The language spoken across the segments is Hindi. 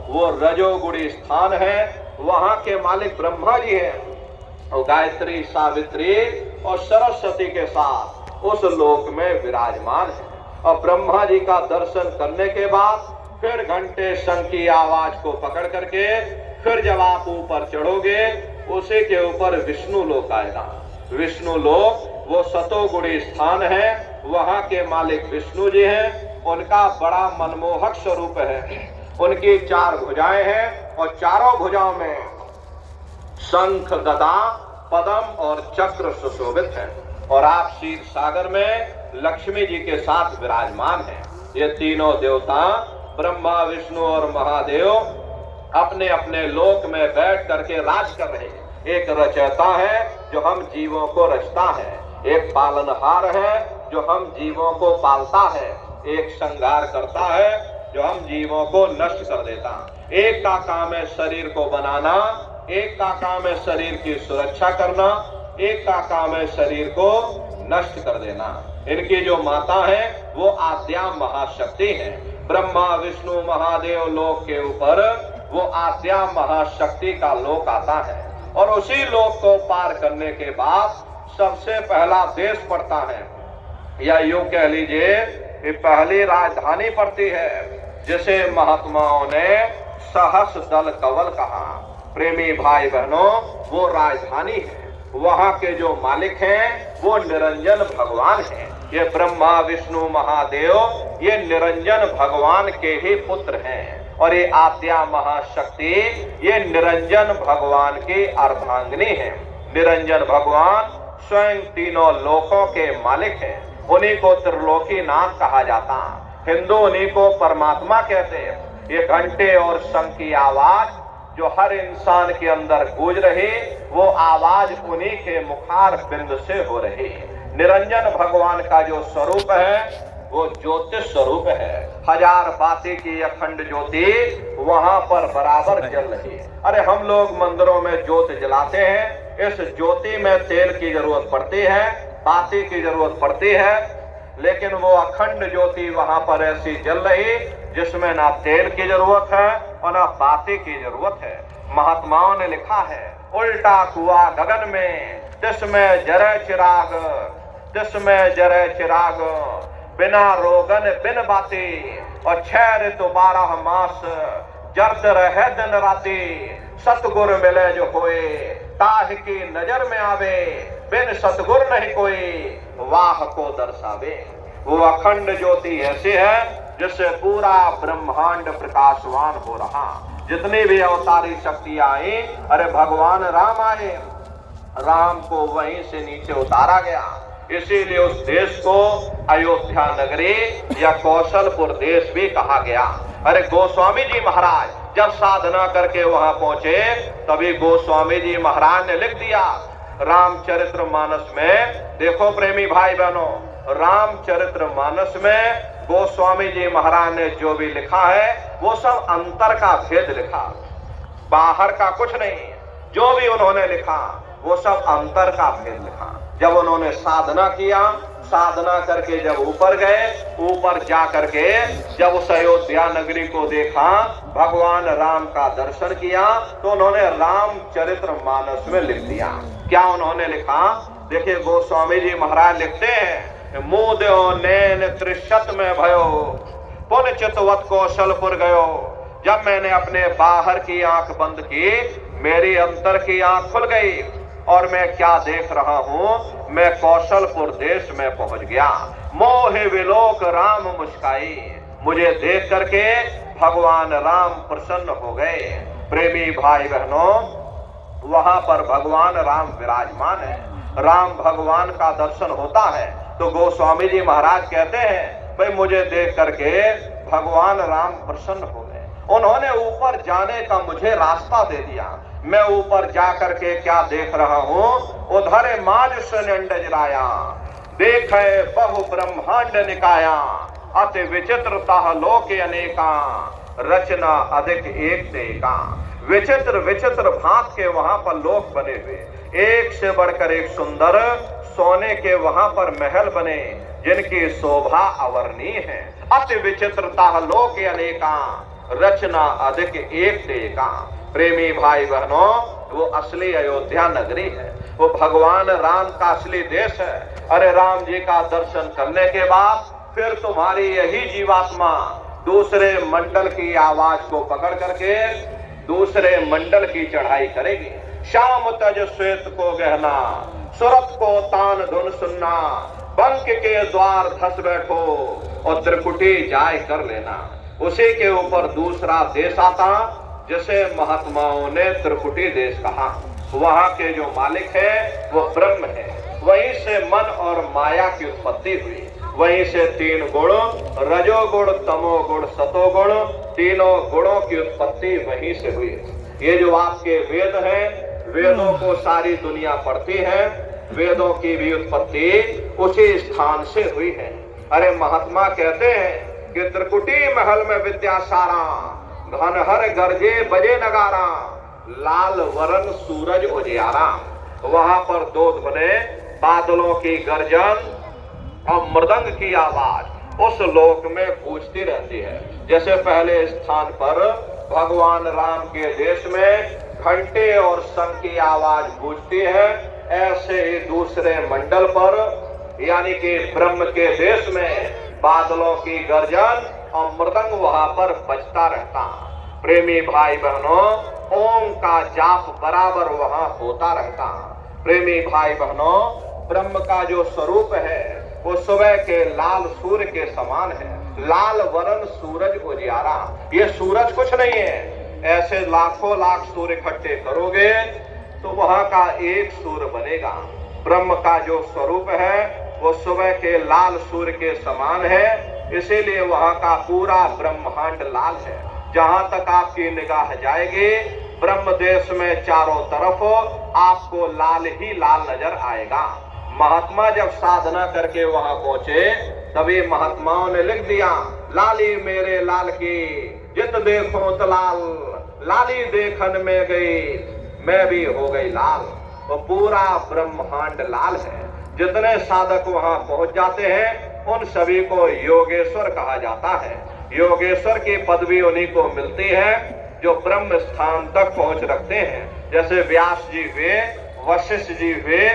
वो रजोगुणी स्थान है, वहां के मालिक ब्रह्मा जी हैं। और गायत्री, सावित्री और सरस्वती के साथ उस लोक में विराजमान है। और ब्रह्मा जी का दर्शन करने के बाद फिर घंटे शंख की आवाज को पकड़ करके फिर जब आप ऊपर चढ़ोगे, उसी के ऊपर विष्णु लोक आएगा। विष्णु लोक वो सतोगुणी स्थान है, वहां के मालिक विष्णु जी हैं। उनका बड़ा मनमोहक स्वरूप है। उनकी 4 भुजाएं हैं और चारों भुजाओं में शंख, गदा, पद्म और चक्र सुशोभित है। और आप क्षीर सागर में लक्ष्मी जी के साथ विराजमान हैं। ये तीनों देवता ब्रह्मा, विष्णु और महादेव अपने अपने लोक में बैठ करके राज कर रहे हैं। एक रचयिता है जो हम जीवों को रचता है, एक पालनहार है जो हम जीवों को पालता है, एक संहार करता है जो हम जीवों को नष्ट कर देता। एक का काम है शरीर को बनाना, एक का काम है शरीर की सुरक्षा करना, एक का काम है शरीर को नष्ट कर देना। इनकी जो माता है वो आद्या महाशक्ति है। ब्रह्मा, विष्णु, महादेव लोक के ऊपर वो आद्या महाशक्ति का लोक आता है। और उसी लोक को पार करने के बाद सबसे पहला देश पड़ता है, या यूं कह लीजिए कि पहली राजधानी पड़ती है, जिसे महात्माओं ने सहस दल कवल कहा। प्रेमी भाई बहनों, वो राजधानी है। वहां के जो मालिक हैं वो निरंजन भगवान हैं। ये ब्रह्मा, विष्णु, महादेव ये निरंजन भगवान के ही पुत्र हैं। और ये आद्या महाशक्ति ये निरंजन भगवान की अर्धांगिनी है। निरंजन भगवान स्वयं तीनों लोकों के मालिक हैं। उन्हीं को त्रिलोकीनाथ कहा जाता। हिंदू उन्हीं को परमात्मा कहते हैं। ये घंटे और शंख की आवाज जो हर इंसान के अंदर गूंज रही, वो आवाज उन्हीं के मुखार बिंद से हो रही। निरंजन भगवान का जो स्वरूप है वो ज्योतिष स्वरूप है। 1000 बाती की अखंड ज्योति वहां पर बराबर जल रही है। अरे हम लोग मंदिरों में ज्योत जलाते हैं, इस ज्योति में तेल की जरूरत पड़ती है, बाती की जरूरत पड़ती है, लेकिन वो अखंड ज्योति वहां पर ऐसी जल रही जिसमें ना तेल की जरूरत है और ना बाती की जरूरत है। महात्माओं ने लिखा है, उल्टा कुआ गगन में तिसमें जरे चिराग, तिसमें जरे चिराग, बिना रोगन बिन बाती, और 6 ऋतु 12 मास जरत रहे दिन राती। सतगुर मिले जो होए ताह की नजर में आवे, बिन सतगुर नहीं कोई वाह को दर्शावे। वो अखंड ज्योति ऐसी है जिससे पूरा ब्रह्मांड प्रकाशवान हो रहा। जितनी भी अवतारी शक्तियां आई, अरे भगवान राम आए, राम को वहीं से नीचे उतारा गया। इसीलिए उस देश को अयोध्या नगरी या कौशलपुर देश भी कहा गया। अरे गोस्वामी जी महाराज जब साधना करके वहां पहुंचे, तभी गोस्वामी जी महाराज ने लिख दिया रामचरितमानस में। देखो प्रेमी भाई बहनों, रामचरितमानस में गोस्वामी जी महाराज ने जो भी लिखा है वो सब अंतर का भेद लिखा, बाहर का कुछ नहीं। जो भी उन्होंने लिखा वो सब अंतर का भेद लिखा। जब उन्होंने साधना किया, साधना करके जब ऊपर गए, ऊपर जा करके जब उस अयोध्या नगरी को देखा, भगवान राम का दर्शन किया, तो उन्होंने रामचरितमानस में लिख दिया। क्या उन्होंने लिखा? देखिए गोस्वामी जी महाराज लिखते हैं, मुदो नैन त्रिशत में भयो, पुन चितवत कौशलपुर गयो। जब मैंने अपने बाहर की आंख बंद की, मेरी अंतर की आंख खुल गई और मैं क्या देख रहा हूं, मैं कौशलपुर देश में पहुंच गया। मोहे विलोक राम मुस्काई, मुझे देख करके भगवान राम प्रसन्न हो गए। प्रेमी भाई बहनों, वहां पर भगवान राम विराजमान है। राम भगवान का दर्शन होता है तो गोस्वामी जी महाराज कहते हैं, भाई मुझे देख करके भगवान राम प्रसन्न हो गए। उन्होंने ऊपर जाने का मुझे रास्ता दे दिया। मैं ऊपर जा करके क्या देख रहा हूं, उधर माज सुनंडजराया, देखे बहु ब्रह्मांड निकाया, अति विचित्रता लोके अनेका, रचना अधिक एक से एका। विचित्र विचित्र भांत के वहां पर लोक बने हुए, एक से बढ़कर एक सुंदर सोने के वहां पर महल बने, जिनकी शोभा अवर्णीय है। अति विचित्रता लोके अनेका, रचना अधिक एक टेका। प्रेमी भाई बहनों, वो असली अयोध्या नगरी है, वो भगवान राम का असली देश है। अरे राम जी का दर्शन करने के बाद फिर तुम्हारी यही जीवात्मा दूसरे मंडल की आवाज को पकड़ करके दूसरे मंडल की चढ़ाई करेगी। शाम तज श्वेत को गहना, सुरत को तान धुन सुनना, बंक के द्वार धस बैठो और त्रिकुटी जाय कर लेना। उसी के ऊपर दूसरा देश आता जिसे महात्माओं ने त्रिकुटी देश कहा। वहां के जो मालिक है वो ब्रह्म है। वहीं से मन और माया की उत्पत्ति हुई। वहीं से तीन गुण, रजोगुण, तमोगुण, सतोगुण, तीनों गुणों की उत्पत्ति वहीं से हुई। ये जो आपके वेद हैं, वेदों को सारी दुनिया पढ़ती है। वेदों की भी उत्पत्ति उसी स्थान से हुई है। अरे महात्मा कहते हैं कि त्रिकुटी महल में विद्यासारा, घनहर गरजे बजे नगारा, लाल वरण सूरज उजियारा। वहां पर दो ध्वनि, बादलों की गर्जन और मृदंग की आवाज उस लोक में गूंजती रहती है। जैसे पहले स्थान पर भगवान राम के देश में घंटे और शंख की आवाज गूंजती है, ऐसे ही दूसरे मंडल पर यानी कि ब्रह्म के देश में बादलों की गर्जन और मृदंग वहां पर बजता रहता। प्रेमी भाई बहनों, ओम का जाप बराबर वहां होता रहता। प्रेमी भाई बहनों, ब्रह्म का जो स्वरूप है वो सुबह के लाल सूर्य के समान है। लाल वरण सूरज उजियारा। ये सूरज कुछ नहीं है, ऐसे लाखों लाख सूर्य इकट्ठे करोगे तो वहां का एक सूर्य बनेगा। ब्रह्म का जो स्वरूप है वो सुबह के लाल सूर्य के समान है, इसीलिए वहां का पूरा ब्रह्मांड लाल है। जहां तक आपकी निगाह जाएगी ब्रह्म देश में चारों तरफ आपको लाल ही लाल नजर आएगा। महात्मा जब साधना करके वहां पहुंचे तभी महात्माओं ने लिख दिया, लाली मेरे लाल की जित देखो तो लाल, लाली देखन में गई मैं भी हो गई लाल। वो पूरा ब्रह्मांड लाल है। जितने साधक वहां पहुंच जाते हैं उन सभी को योगेश्वर कहा जाता है। योगेश्वर की पदवी उन्हीं को मिलती है जो ब्रह्म स्थान तक पहुंच रखते हैं। जैसे व्यास जी हुए, वशिष्ठ जी हुए,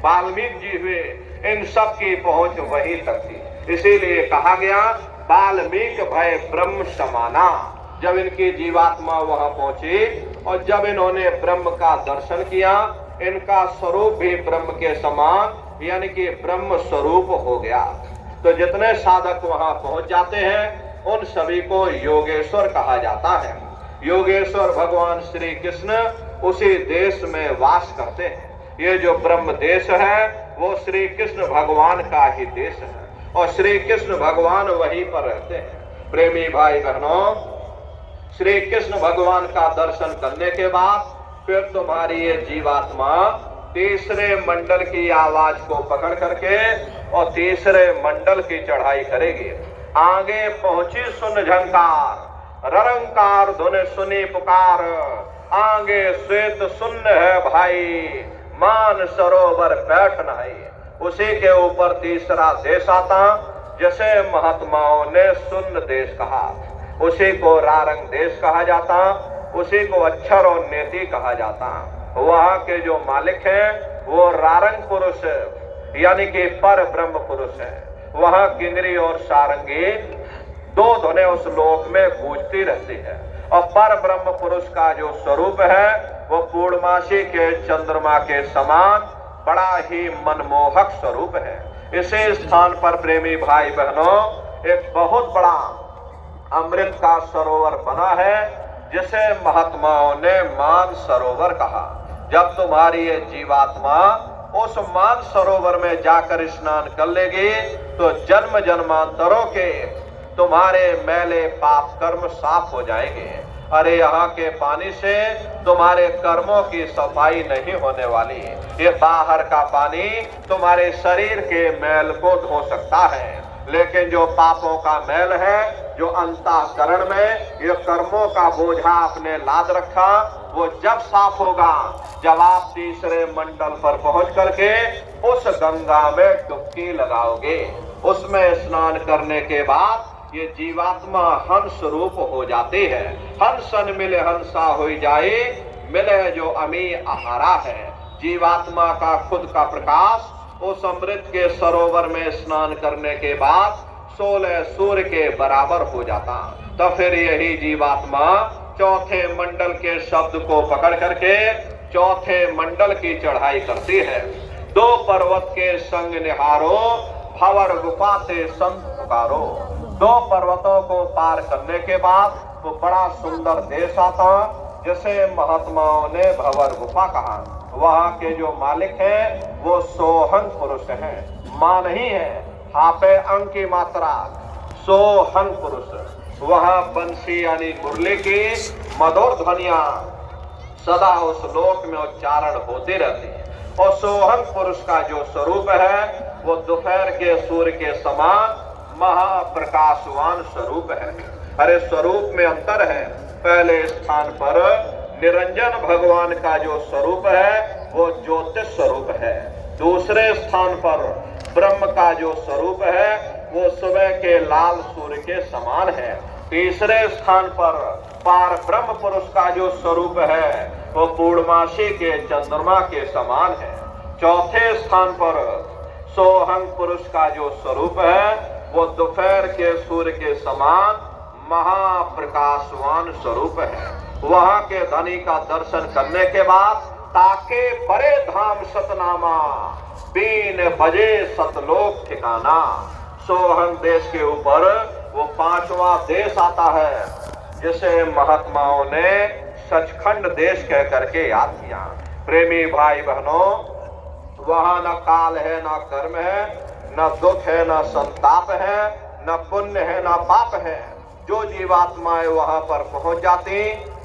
वाल्मीकि जी हुए, इन सब की पहुंच वहीं तक थी। इसीलिए कहा गया वाल्मीकि भय ब्रह्म समाना। जब इनकी जीवात्मा वहां पहुंची और जब इन्होंने ब्रह्म का दर्शन किया, इनका स्वरूप भी ब्रह्म के समान यानी कि ब्रह्म स्वरूप हो गया। तो जितने साधक वहां पहुंच जाते हैं उन सभी को योगेश्वर कहा जाता है। योगेश्वर भगवान श्री कृष्ण उसी देश में वास करते हैं। ये जो ब्रह्म देश है वो श्री कृष्ण भगवान का ही देश है और श्री कृष्ण भगवान वहीं पर रहते हैं। प्रेमी भाई बहनों, श्री कृष्ण भगवान का दर्शन करने के बाद फिर तुम्हारी ये जीवात्मा तीसरे मंडल की आवाज को पकड़ करके और तीसरे मंडल की चढ़ाई करेगी। आगे पहुंची सुन झंकार, ररंकार धुन सुनी पुकार, आगे श्वेत शून्य है भाई, मान सरोवर बैठ नहीं। उसी के ऊपर तीसरा देश आता जिसे महात्माओं ने शून्य देश कहा। उसी को रारंग देश कहा जाता, उसी को अक्षर और नेति कहा जाता। वहां के जो मालिक हैं वो रारंग पुरुष यानी कि पर ब्रह्म पुरुष है। वहां किंगरी और सारंगी दो धुने उस लोक में गूंजती रहती है और पर ब्रह्म पुरुष का जो स्वरूप है वो पूर्णमासी के चंद्रमा के समान बड़ा ही मनमोहक स्वरूप है। इसी स्थान पर प्रेमी भाई बहनों एक बहुत बड़ा अमृत का सरोवर बना है जिसे महात्माओं ने मान सरोवर कहा। जब तुम्हारी ये जीवात्मा उस मान सरोवर में जाकर स्नान कर लेगी तो जन्म जन्मांतरों के तुम्हारे मैले पाप कर्म साफ हो जाएंगे। अरे यहाँ के पानी से तुम्हारे कर्मों की सफाई नहीं होने वाली। ये बाहर का पानी तुम्हारे शरीर के मैल को धो सकता है, लेकिन जो पापों का मैल है, जो अंतःकरण में ये कर्मों का बोझा आपने लाद रखा, वो जब साफ होगा जब आप तीसरे मंडल पर पहुंच करके उस गंगा में डुबकी लगाओगे। उसमें स्नान करने के बाद ये जीवात्मा हंस रूप हो जाती है। हंसन मिले हंसा हो जाए, मिले जो अमी आहारा है। जीवात्मा का खुद का प्रकाश उस अमृत के सरोवर में स्नान करने के बाद 16 सूर्य के बराबर हो जाता। तो फिर यही जीवात्मा चौथे मंडल के शब्द को पकड़ करके चौथे मंडल की चढ़ाई करती है। 2 पर्वत के संग निहारो, भंवर गुफा से संत पुकारो। 2 पर्वतों को पार करने के बाद तो बड़ा सुंदर देश आता, जिसे महात्माओं ने भंवर गुफा कहा। वहाँ के जो मालिक हैं वो सोहन पुरुष हैं, मां नहीं है। हापे अंग की मात्रा, सोहन पुरुष। वहाँ बंसी यानी मुरली की मधुर ध्वनियां सदा उस लोक में उच्चारण होती रहती है। और सोहन पुरुष का जो स्वरूप है वो दोपहर के सूर्य के समान महाप्रकाशवान स्वरूप है। अरे स्वरूप में अंतर है। पहले स्थान पर निरंजन भगवान का जो स्वरूप है वो ज्योतिष स्वरूप है। दूसरे स्थान पर ब्रह्म का जो स्वरूप है वो सुबह के लाल सूर्य के समान है। तीसरे स्थान पर पार ब्रह्म पुरुष का जो स्वरूप है वो पूर्णमासी के चंद्रमा के समान है। चौथे स्थान पर सोहंग पुरुष का जो स्वरूप है वो दोपहर के सूर्य के समान महाप्रकाशवान स्वरूप है। वहां के धनी का दर्शन करने के बाद ताके परे धाम सतनामा, बीन बजे सतलोक ठिकाना। सोहंग देश के ऊपर वो 5वां देश आता है, जिसे महात्माओं ने सचखंड देश कह करके याद किया। प्रेमी भाई बहनों, वहां न काल है, न कर्म है, न दुख है, न संताप है, न पुण्य है, न पाप है। जो जीवात्माएं वहां पर पहुंच जाती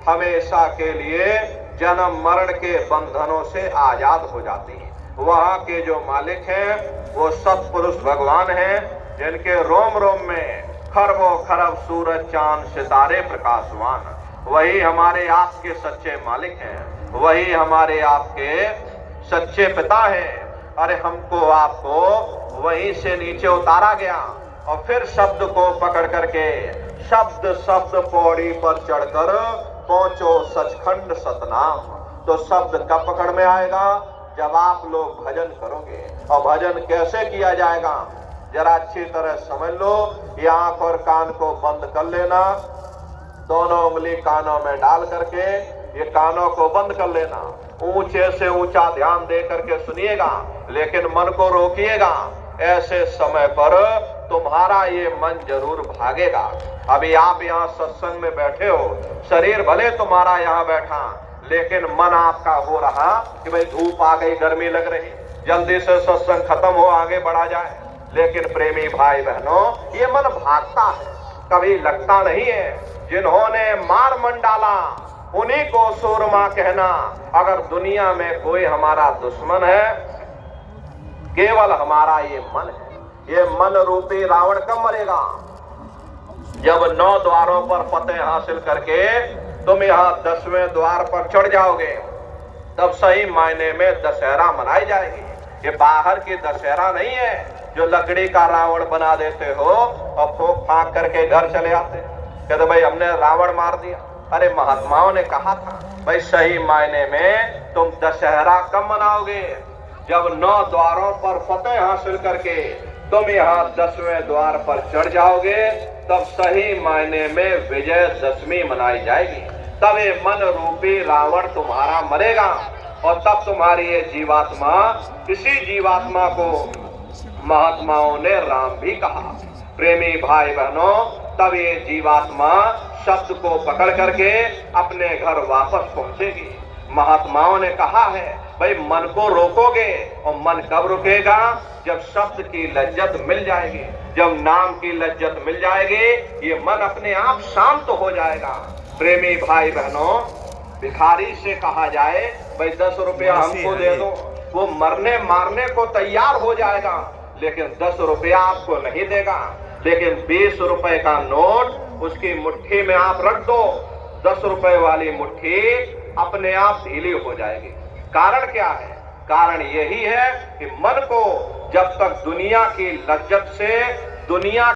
हमेशा के लिए जन्म मरण के बंधनों से आजाद हो जाती हैं। वहां के जो मालिक हैं वो सत्पुरुष भगवान हैं, जिनके रोम रोम में खरबों खरब सूरज चांद सितारे प्रकाशवान। वही हमारे आपके सच्चे मालिक हैं, वही हमारे आपके सच्चे पिता हैं। अरे हमको आपको वहीं से नीचे उतारा गया और फिर शब्द को पकड़ करके शब्द शब्द पौड़ी पर चढ़कर पहुंचो सचखंड सतनाम। तो शब्द कब पकड़ में आएगा? जब आप लोग भजन करोगे। और भजन कैसे किया जाएगा जरा अच्छी तरह समझ लो। ये आंख और कान को बंद कर लेना, दोनों उंगली कानों में डाल करके ये कानों को बंद कर लेना। ऊंचे से ऊंचा ध्यान दे करके सुनिएगा, लेकिन मन को रोकिएगा। ऐसे समय पर तुम्हारा ये मन जरूर भागेगा। अभी आप यहाँ सत्संग में बैठे हो, शरीर भले तुम्हारा यहाँ बैठा, लेकिन मन आपका हो रहा कि भाई धूप आ गई, गर्मी लग रही, जल्दी से सत्संग खत्म हो, आगे बढ़ा जाए। लेकिन प्रेमी भाई बहनों, ये मन भागता है, कभी लगता नहीं है। जिन्होंने मार मन डाला उन्हीं को सूरमा कहना। अगर दुनिया में कोई हमारा दुश्मन है, केवल हमारा ये मन है। ये मन रूपी रावण कब मरेगा? जब 9 द्वारों पर फतेह हासिल करके तुम यहाँ 10वें द्वार पर चढ़ जाओगे, तब सही मायने में दशहरा मनाई जाएगी। ये बाहर की दशहरा नहीं है जो लकड़ी का रावण बना देते हो और फूंक फांक करके घर चले आते, कहते भाई हमने रावण मार दिया। अरे महात्माओं ने कहा था भाई सही मायने में तुम दशहरा कब मनाओगे? जब 9 द्वारों पर फतेह हासिल करके तुम यहाँ 10वें द्वार पर चढ़ जाओगे, तब सही मायने में विजयदशमी मनाई जाएगी। तब ये मन रूपी रावण तुम्हारा मरेगा और तब तुम्हारी ये जीवात्मा, इसी जीवात्मा को महात्माओं ने राम भी कहा। प्रेमी भाई बहनों, तब ये जीवात्मा शब्द को पकड़ करके अपने घर वापस पहुंचेगी। महात्माओं ने कहा है भाई मन को रोकोगे, और मन कब रुकेगा? जब शब्द की लज्जत मिल जाएगी, जब नाम की लज्जत मिल जाएगी, ये मन अपने आप शांत हो जाएगा। प्रेमी भाई बहनों, भिखारी से कहा जाए भाई 10 रुपया हमको दे दो, वो मरने मारने को तैयार हो जाएगा, लेकिन 10 रुपया आपको नहीं देगा। लेकिन 20 रुपए का नोट उसकी मुट्ठी में आप रख दो, 10 रुपए वाली मुट्ठी अपने आप ढीली हो जाएगी। कारण क्या है? कारण यही है कि मन को जब तक दुनिया की लज्जत से, दुनिया